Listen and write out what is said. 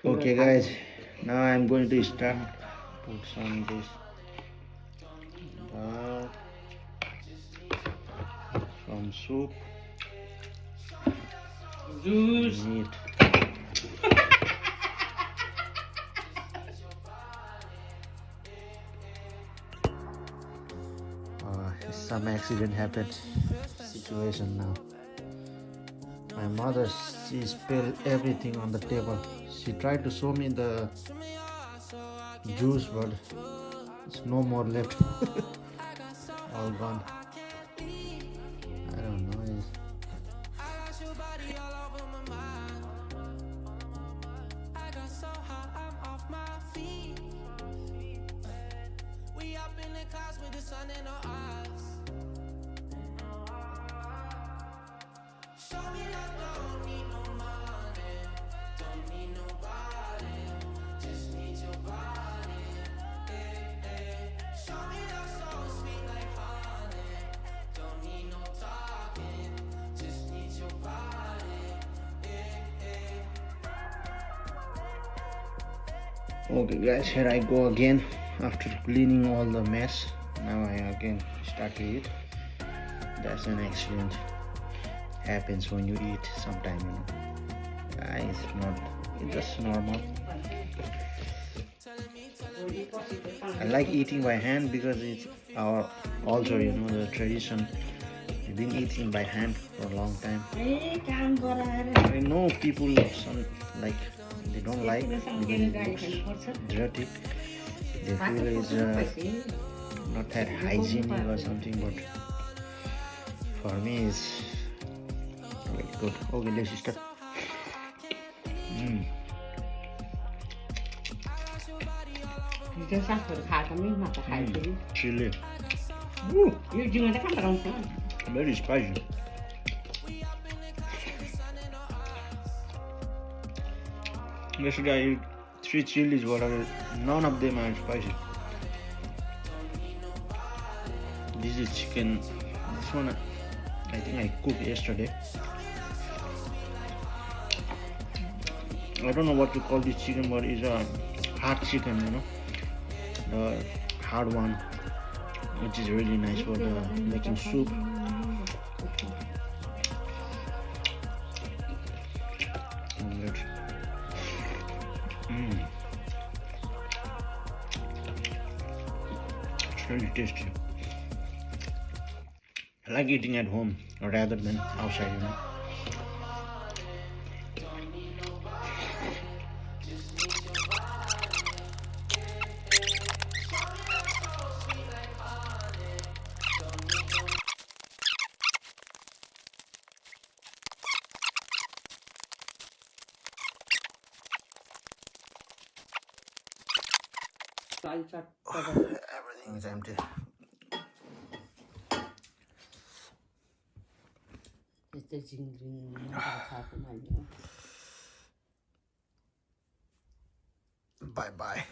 Okay guys, now I'm going to start put some this dal, some soup, Juice. meat. Some accident happened situation now. My mother, she spilled everything on the table. She tried to show me the juice, but it's no more left. All gone. I don't know. Okay guys, here I go again after cleaning all the mess. Now I again start to eat. That's an accident. Happens when you eat sometime, you know. It's just normal. I like eating by hand because it's our also, you know, the tradition. We've been eating by hand for a long time. I know people some like they don't like because it looks dirty. They feel it's not that hygienic or something, but for me it's very good. Okay, let's start. Chili. Very spicy. Yesterday I ate 3 chilies, but none of them are spicy. This is chicken. This one I think I cooked yesterday. I don't know what to call this chicken, but it's a hard chicken, you know, the hard one, which is really nice for the making soup. It's really tasty. I like eating at home rather than outside, you know. Everything is empty. Bye bye.